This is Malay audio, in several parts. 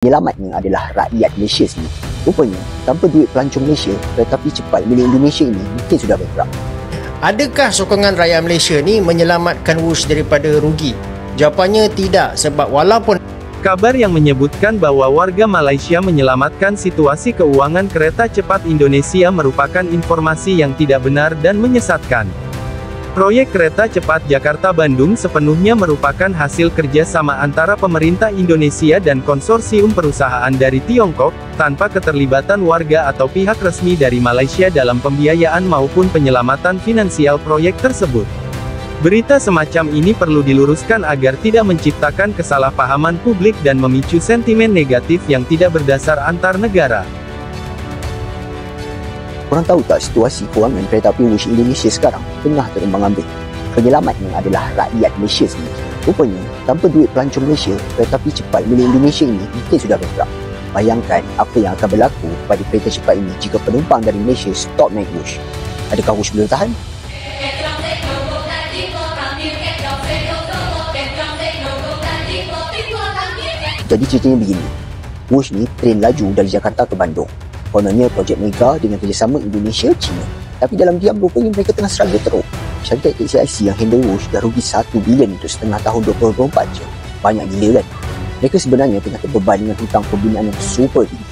Penyelamatnya adalah rakyat Malaysia sendiri. Rupanya, tanpa duit pelancong Malaysia, kereta api cepat milik Indonesia ini mungkin sudah bankrupt. Adakah sokongan rakyat Malaysia ni menyelamatkan Wush daripada rugi? Jawapannya tidak, sebab walaupun kabar yang menyebutkan bahwa warga Malaysia menyelamatkan situasi keuangan kereta cepat Indonesia merupakan informasi yang tidak benar dan menyesatkan. Proyek kereta cepat Jakarta-Bandung sepenuhnya merupakan hasil kerjasama antara pemerintah Indonesia dan konsorsium perusahaan dari Tiongkok, tanpa keterlibatan warga atau pihak resmi dari Malaysia dalam pembiayaan maupun penyelamatan finansial proyek tersebut. Berita semacam ini perlu diluruskan agar tidak menciptakan kesalahpahaman publik dan memicu sentimen negatif yang tidak berdasar antar negara. Korang tahu tak situasi kewangan kereta api Wush Indonesia sekarang tengah terombang-ambing. Penyelamatnya adalah rakyat Malaysia sendiri. Rupanya, tanpa duit pelancong Malaysia, kereta api cepat milik Indonesia ini mungkin sudah bankrupt. Bayangkan apa yang akan berlaku pada kereta cepat ini jika penumpang dari Malaysia stop naik Wush. Adakah Wush boleh tahan? Jadi ceritanya begini. Wush ni train laju dari Jakarta ke Bandung. Kononnya projek mega dengan kerjasama Indonesia, China. Tapi dalam diam rupanya mereka tengah struggle teruk. Syarikat KCIC yang handle Wush dah rugi 1 bilion untuk setengah tahun 2024 je. Banyak gila kan? Mereka sebenarnya tengah terbeban dengan hutang pembinaan yang super tinggi.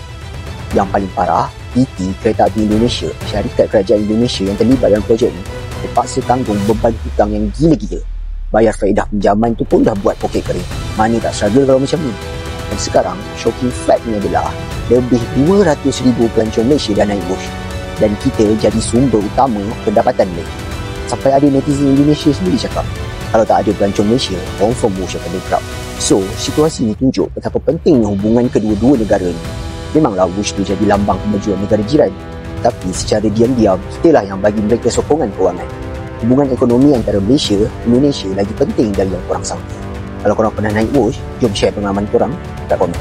Yang paling parah, PT Kereta Api Indonesia, syarikat kerajaan Indonesia yang terlibat dalam projek ni, terpaksa tanggung beban hutang yang gila-gila. Bayar faedah pinjaman tu pun dah buat poket kering. Mana tak struggle kalau macam ni? Dan sekarang, shocking fact ni adalah lebih 200,000 pelancong Malaysia dah naik Wush. Dan kita jadi sumber utama pendapatan mereka. Sampai ada netizen Indonesia sendiri cakap, kalau tak ada pelancong Malaysia, confirm Wush akan bankrupt. So, situasi ini tunjuk betapa pentingnya hubungan kedua-dua negara ni. Memanglah Wush tu jadi lambang kemajuan negara jiran. Tapi secara diam-diam, kitalah yang bagi mereka sokongan kewangan. Hubungan ekonomi antara Malaysia, Indonesia lagi penting dari yang korang sangka. Kalau korang pernah naik Wush, jom share pengalaman korang kat komen.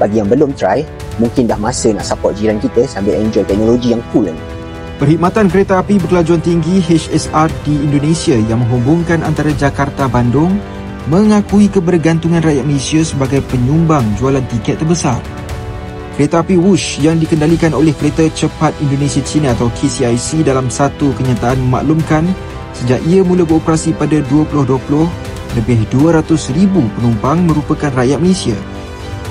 Bagi yang belum try, mungkin dah masa nak support jiran kita sambil enjoy teknologi yang cool ni. Perkhidmatan Kereta Api Berkelajuan Tinggi HSR di Indonesia yang menghubungkan antara Jakarta Bandung mengakui kebergantungan rakyat Malaysia sebagai penyumbang jualan tiket terbesar. Kereta api Wush yang dikendalikan oleh Kereta Cepat Indonesia China atau KCIC dalam satu kenyataan memaklumkan sejak ia mula beroperasi pada 2020, lebih 200,000 penumpang merupakan rakyat Malaysia.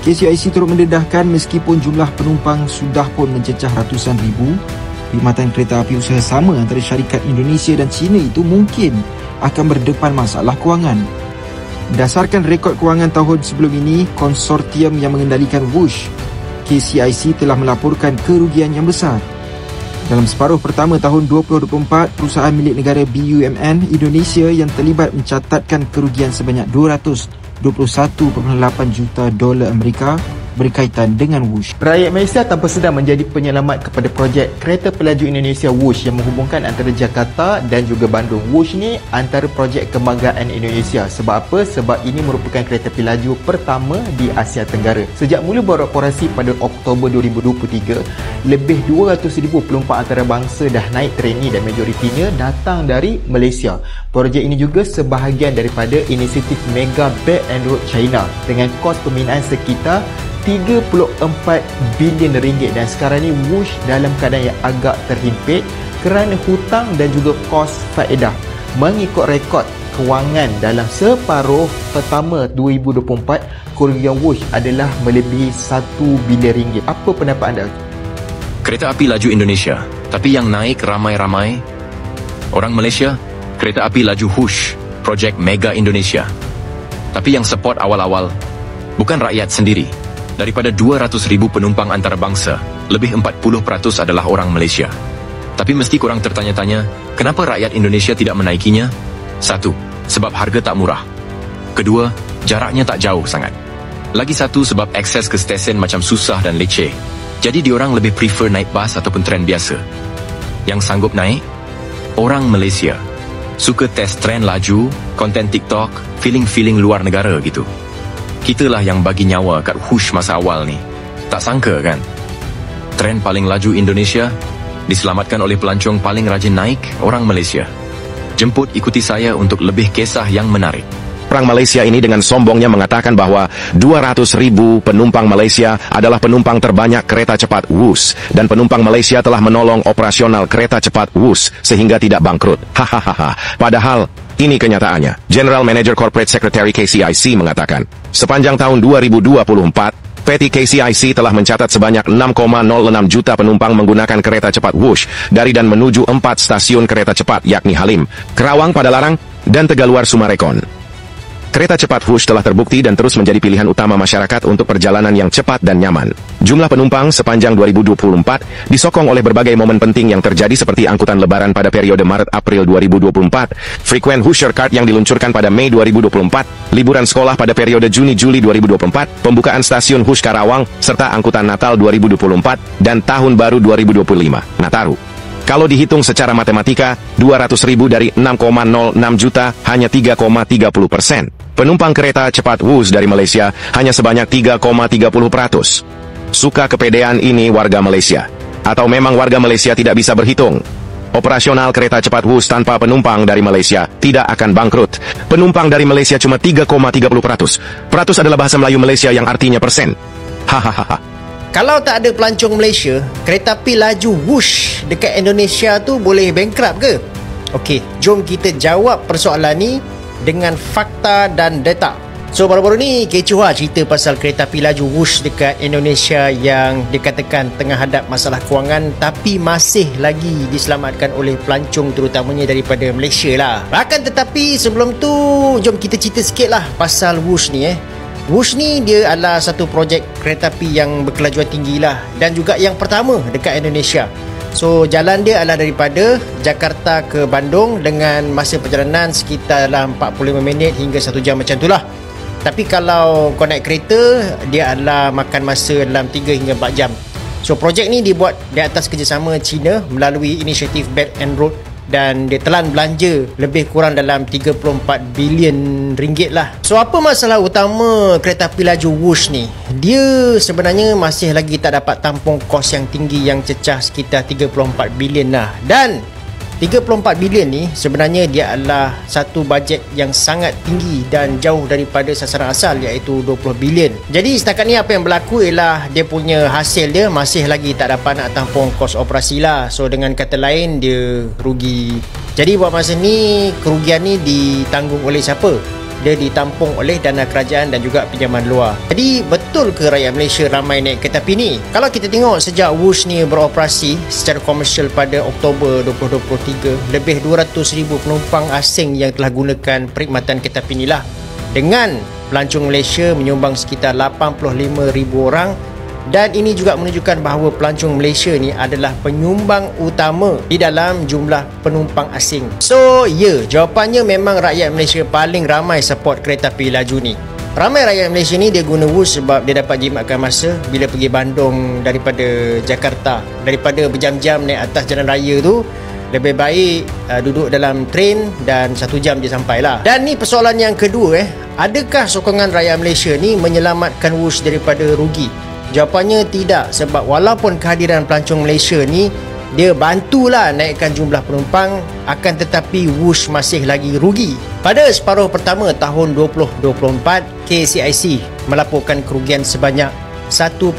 KCIC turut mendedahkan meskipun jumlah penumpang sudah pun mencecah ratusan ribu, perkhidmatan kereta api usaha sama antara syarikat Indonesia dan China itu mungkin akan berdepan masalah kewangan. Berdasarkan rekod kewangan tahun sebelum ini, konsortium yang mengendalikan Wush, KCIC telah melaporkan kerugian yang besar. Dalam separuh pertama tahun 2024, perusahaan milik negara BUMN Indonesia yang terlibat mencatatkan kerugian sebanyak 221.8 juta dolar Amerika berkaitan dengan Wush. Rakyat Malaysia tanpa sedar menjadi penyelamat kepada projek Kereta Pelaju Indonesia Wush yang menghubungkan antara Jakarta dan juga Bandung. Wush ni antara projek kebanggaan Indonesia. Sebab apa? Sebab ini merupakan kereta pelaju pertama di Asia Tenggara. Sejak mula beroperasi pada Oktober 2023, lebih 200,000 penumpang antarabangsa dah naik train ni dan majoritinya datang dari Malaysia. Projek ini juga sebahagian daripada inisiatif Mega Belt and Road China dengan kos pembinaan sekitar 34 bilion ringgit dan sekarang ni Wush dalam keadaan yang agak terhimpit kerana hutang dan juga kos faedah. Mengikut rekod kewangan dalam separuh pertama 2024, kerugian Wush adalah melebihi 1 bilion ringgit. Apa pendapat anda? Kereta api laju Indonesia, tapi yang naik ramai-ramai orang Malaysia. Kereta api laju Wush, projek Mega Indonesia. Tapi yang support awal-awal bukan rakyat sendiri. Daripada 200,000 penumpang antarabangsa, lebih 40% adalah orang Malaysia. Tapi mesti korang tertanya-tanya, kenapa rakyat Indonesia tidak menaikinya? 1. Sebab harga tak murah. Kedua, jaraknya tak jauh sangat. Lagi satu, sebab akses ke stesen macam susah dan leceh. Jadi diorang lebih prefer naik bas ataupun tren biasa. Yang sanggup naik? Orang Malaysia. Suka test tren laju, konten TikTok, feeling-feeling luar negara gitu. Kitalah yang bagi nyawa kat Wush masa awal ni. Tak sangka kan? Tren paling laju Indonesia diselamatkan oleh pelancong paling rajin naik, orang Malaysia. Jemput ikuti saya untuk lebih kisah yang menarik. perang Malaysia ini dengan sombongnya mengatakan bahwa 200,000 penumpang Malaysia adalah penumpang terbanyak kereta cepat WUS dan penumpang Malaysia telah menolong operasional kereta cepat WUS sehingga tidak bangkrut. Hahaha. Padahal ini kenyataannya. General Manager Corporate Secretary KCIC mengatakan, sepanjang tahun 2024, PT KCIC telah mencatat sebanyak 6,06 juta penumpang menggunakan kereta cepat WUS dari dan menuju 4 stasiun kereta cepat yakni Halim, Kerawang Padalarang, dan Tegaluar Sumarekon. Kereta cepat WUS telah terbukti dan terus menjadi pilihan utama masyarakat untuk perjalanan yang cepat dan nyaman. Jumlah penumpang sepanjang 2024 disokong oleh berbagai momen penting yang terjadi seperti angkutan lebaran pada periode Maret-April 2024, frequent Husher Card yang diluncurkan pada Mei 2024, liburan sekolah pada periode Juni-Juli 2024, pembukaan stasiun WUS Karawang, serta angkutan Natal 2024 dan Tahun Baru 2025, Nataru. Kalau dihitung secara matematika, 200,000 dari 6,06 juta hanya 3,30%. Penumpang kereta cepat WUS dari Malaysia hanya sebanyak 3,30%. Suka kepedean ini warga Malaysia? Atau memang warga Malaysia tidak bisa berhitung? Operasional kereta cepat WUS tanpa penumpang dari Malaysia tidak akan bangkrut. Penumpang dari Malaysia cuma 3,30%. Peratus adalah bahasa Melayu Malaysia yang artinya persen. Hahaha. Kalau tak ada pelancong Malaysia, kereta api laju WUS dekat Indonesia tu boleh bankrupt ke? Okey, jom kita jawab persoalan ni dengan fakta dan data. So, baru-baru ni kecoh lah cerita pasal kereta api laju WUS dekat Indonesia yang dikatakan tengah hadap masalah kewangan tapi masih lagi diselamatkan oleh pelancong terutamanya daripada Malaysia lah. Akan tetapi sebelum tu, jom kita cerita sikit lah pasal WUS ni WUS ni dia adalah satu projek kereta api yang berkelajuan tinggi lah dan juga yang pertama dekat Indonesia. So jalan dia adalah daripada Jakarta ke Bandung dengan masa perjalanan sekitar dalam 45 minit hingga 1 jam macam tu lah. Tapi kalau kau naik kereta, dia adalah makan masa dalam 3 hingga 4 jam. So projek ni dibuat di atas kerjasama China melalui inisiatif Belt and Road dan dia telan belanja lebih kurang dalam 34 bilion ringgit lah. So apa masalah utama kereta api laju WUS ni? Dia sebenarnya masih lagi tak dapat tampung kos yang tinggi yang cecah sekitar 34 bilion lah. Dan 34 bilion ni sebenarnya dia adalah satu bajet yang sangat tinggi dan jauh daripada sasaran asal iaitu 20 bilion. Jadi setakat ni apa yang berlaku ialah dia punya hasil dia masih lagi tak dapat nak tampung kos operasi lah. So dengan kata lain dia rugi. Jadi buat masa ni kerugian ni ditanggung oleh siapa? Dia ditampung oleh dana kerajaan dan juga pinjaman luar. Jadi betul ke rakyat Malaysia ramai naik kereta api ni? Kalau kita tengok sejak WUS ni beroperasi secara komersial pada Oktober 2023, lebih 200,000 penumpang asing yang telah gunakan perkhidmatan kereta api ni lah. Dengan pelancong Malaysia menyumbang sekitar 85,000 orang. Dan ini juga menunjukkan bahawa pelancong Malaysia ni adalah penyumbang utama di dalam jumlah penumpang asing. So, jawapannya memang rakyat Malaysia paling ramai support kereta api laju ni. Ramai rakyat Malaysia ni dia guna WUS sebab dia dapat jimatkan masa bila pergi Bandung daripada Jakarta. Daripada berjam-jam naik atas jalan raya tu, lebih baik duduk dalam train dan 1 jam dia sampai lah. Dan ni persoalan yang kedua adakah sokongan rakyat Malaysia ni menyelamatkan WUS daripada rugi? Jawapannya tidak, sebab walaupun kehadiran pelancong Malaysia ni dia bantulah naikkan jumlah penumpang, akan tetapi WUS masih lagi rugi. Pada separuh pertama tahun 2024, KCIC melaporkan kerugian sebanyak 1.06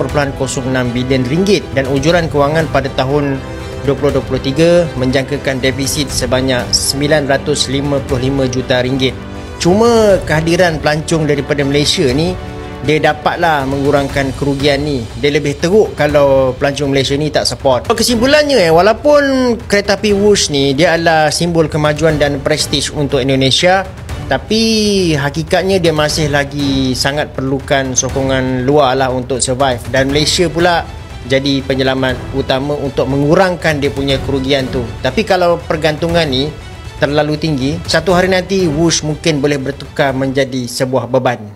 bilion ringgit dan ujuran kewangan pada tahun 2023 menjangkakan defisit sebanyak 955 juta ringgit. Cuma kehadiran pelancong daripada Malaysia ni dia dapatlah mengurangkan kerugian ni. Dia lebih teruk kalau pelancong Malaysia ni tak support. Kesimpulannya walaupun kereta api WUS ni dia adalah simbol kemajuan dan prestij untuk Indonesia, tapi hakikatnya dia masih lagi sangat perlukan sokongan luar lah untuk survive. Dan Malaysia pula jadi penyelamat utama untuk mengurangkan dia punya kerugian tu. Tapi kalau pergantungan ni terlalu tinggi, satu hari nanti WUS mungkin boleh bertukar menjadi sebuah beban.